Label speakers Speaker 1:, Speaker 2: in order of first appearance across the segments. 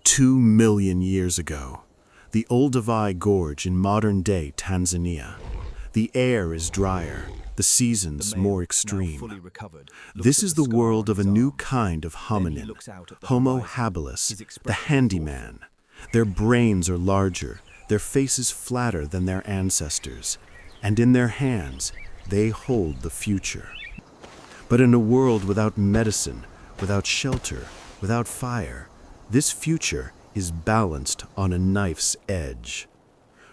Speaker 1: 2 million years ago, the Olduvai Gorge in modern-day Tanzania. The air is drier, the seasons more extreme. This is the world of a new kind of hominin, Homo habilis, the handyman. Their brains are larger, their faces flatter than their ancestors, and in their hands, they hold the future. But in a world without medicine, without shelter, without fire, this future is balanced on a knife's edge.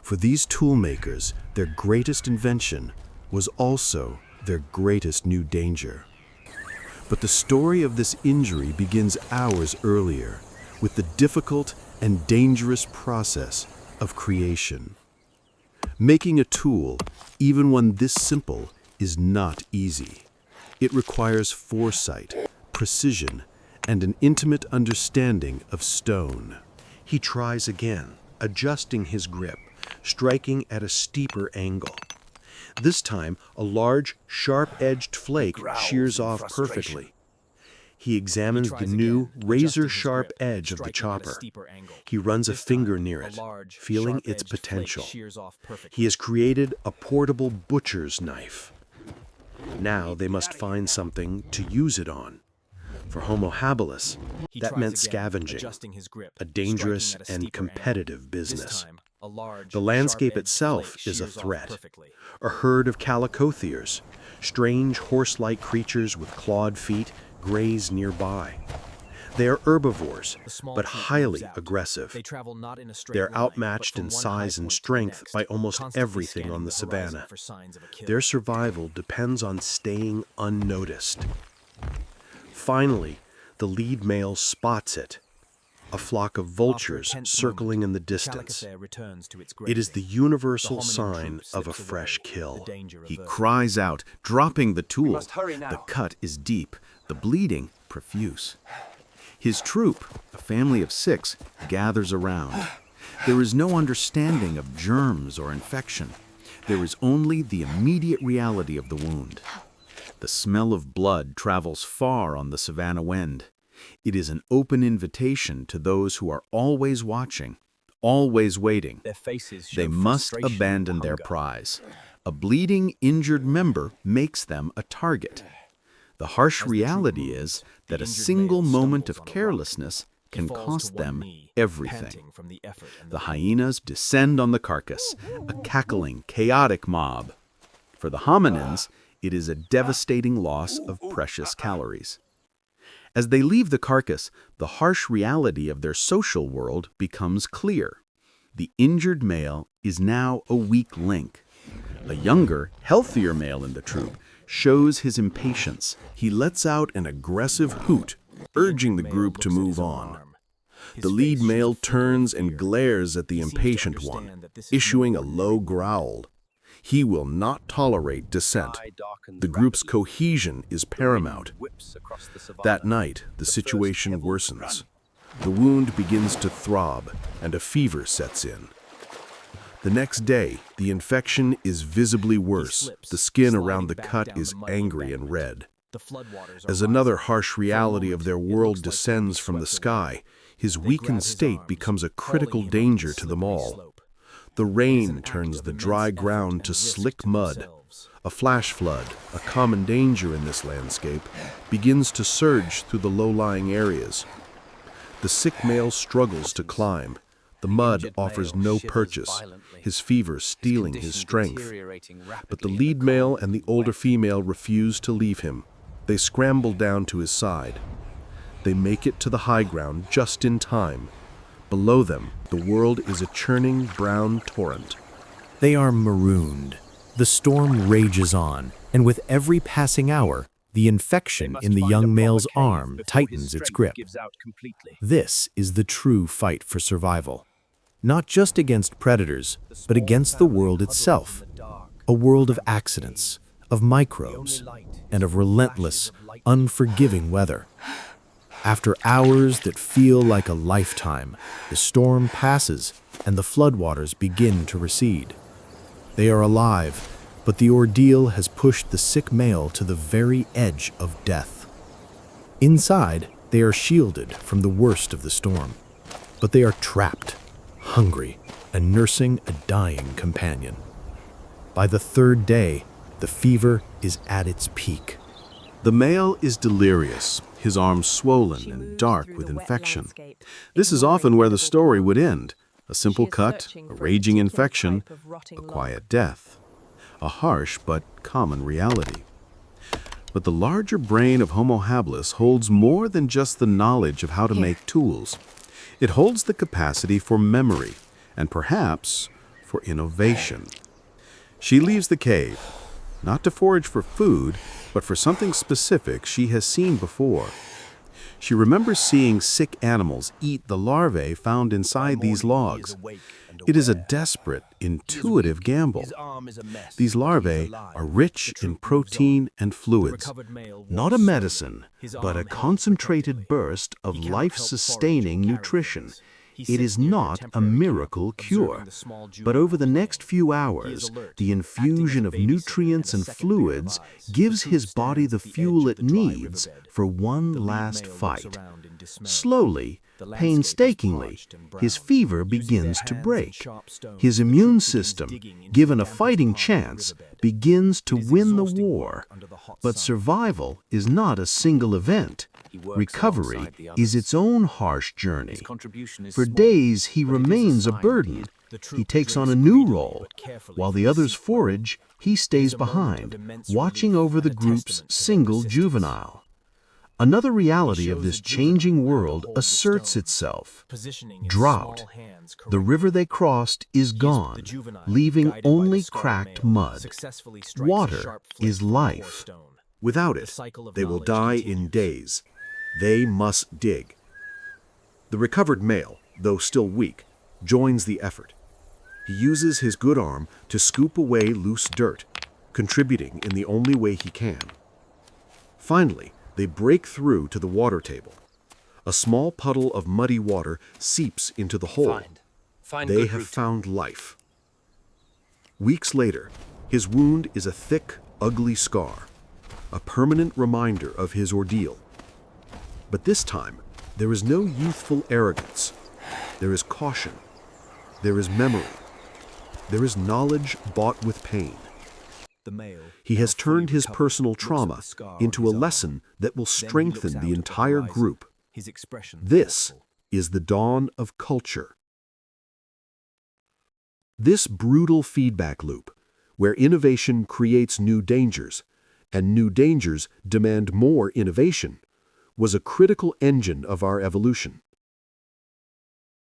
Speaker 1: For these toolmakers, their greatest invention was also their greatest new danger. But the story of this injury begins hours earlier, with the difficult and dangerous process of creation. Making a tool, even one this simple, is not easy. It requires foresight, precision, and an intimate understanding of stone.
Speaker 2: He tries again, adjusting his grip, striking at a steeper angle. This time, a large, sharp-edged flake shears off perfectly. He examines the new, razor-sharp edge of the chopper. He runs a finger near it, feeling its potential. He has created a portable butcher's knife. Now they must find something to use it on. For Homo habilis, that meant scavenging, a dangerous and competitive business. The landscape itself is a threat. A herd of calicotheres, strange horse-like creatures with clawed feet, graze nearby. They are herbivores, but highly aggressive. They're outmatched in size and strength by almost everything on the savanna. Their survival depends on staying unnoticed. Finally, the lead male spots it, a flock of vultures circling in the distance. It is the universal sign of a fresh kill.
Speaker 3: He cries out, dropping the tool. The cut is deep, the bleeding profuse. His troop, a family of 6, gathers around. There is no understanding of germs or infection. There is only the immediate reality of the wound. The smell of blood travels far on the savanna wind. It is an open invitation to those who are always watching, always waiting. They must abandon their prize. A bleeding, injured member makes them a target. The harsh reality is that a single moment of carelessness can cost them everything. The hyenas descend on the carcass, a cackling, chaotic mob. For the hominins, it is a devastating loss of precious calories. As they leave the carcass, the harsh reality of their social world becomes clear. The injured male is now a weak link. A younger, healthier male in the troop shows his impatience.
Speaker 1: He lets out an aggressive hoot, urging the group to move on. The lead male turns and glares at the impatient one, issuing a low growl. He will not tolerate dissent. The group's cohesion is paramount. That night, the situation worsens. The wound begins to throb, and a fever sets in. The next day, the infection is visibly worse. The skin around the cut is angry and red. As another harsh reality of their world descends from the sky, his weakened state becomes a critical danger to them all. The rain turns the dry ground to slick mud. A flash flood, a common danger in this landscape, begins to surge through the low-lying areas. The sick male struggles to climb. The mud offers no purchase, his fever stealing his strength. But the lead male and the older female refuse to leave him. They scramble down to his side. They make it to the high ground just in time. Below them, the world is a churning brown torrent.
Speaker 4: They are marooned. The storm rages on, and with every passing hour, the infection in the young male's arm tightens its grip. This is the true fight for survival. Not just against predators, but against the world itself. A world of accidents, of microbes, and of relentless, unforgiving weather. After hours that feel like a lifetime, the storm passes and the floodwaters begin to recede. They are alive, but the ordeal has pushed the sick male to the very edge of death. Inside, they are shielded from the worst of the storm. but they are trapped, hungry, and nursing a dying companion. By the third day, the fever is at its peak.
Speaker 3: The male is delirious, his arms swollen and dark with infection. This is often where the story would end. A simple cut, a raging infection, a quiet death. A harsh but common reality. But the larger brain of Homo habilis holds more than just the knowledge of how to make tools. It holds the capacity for memory, and perhaps for innovation. She leaves the cave, not to forage for food, but for something specific she has seen before. She remembers seeing sick animals eat the larvae found inside these logs. It is a desperate, intuitive gamble. These larvae are rich in protein and fluids. Not a medicine, but a concentrated burst of life-sustaining nutrition. It is not a miracle cure, but over the next few hours, the infusion of nutrients and fluids gives his body the fuel it needs for one last fight. Slowly, painstakingly, his fever begins to break. His immune system, given a fighting chance, begins to win the war. But survival is not a single event. Recovery is its own harsh journey. For days, he remains a burden. He takes on a new role. While the others forage, he stays behind, watching over the group's single juvenile. Another reality of this changing world asserts itself. Drought. The river they crossed is gone, leaving only cracked mud. Water is life.
Speaker 1: Without it, they will die in days. They must dig. The recovered male, though still weak, joins the effort. He uses his good arm to scoop away loose dirt, contributing in the only way he can. Finally, they break through to the water table. A small puddle of muddy water seeps into the hole. They have found life. Weeks later, his wound is a thick, ugly scar, a permanent reminder of his ordeal. But this time, there is no youthful arrogance. There is caution. There is memory. There is knowledge bought with pain. He has turned his personal trauma into a lesson that will strengthen the entire group. This is the dawn of culture. This brutal feedback loop, where innovation creates new dangers, and new dangers demand more innovation, was a critical engine of our evolution.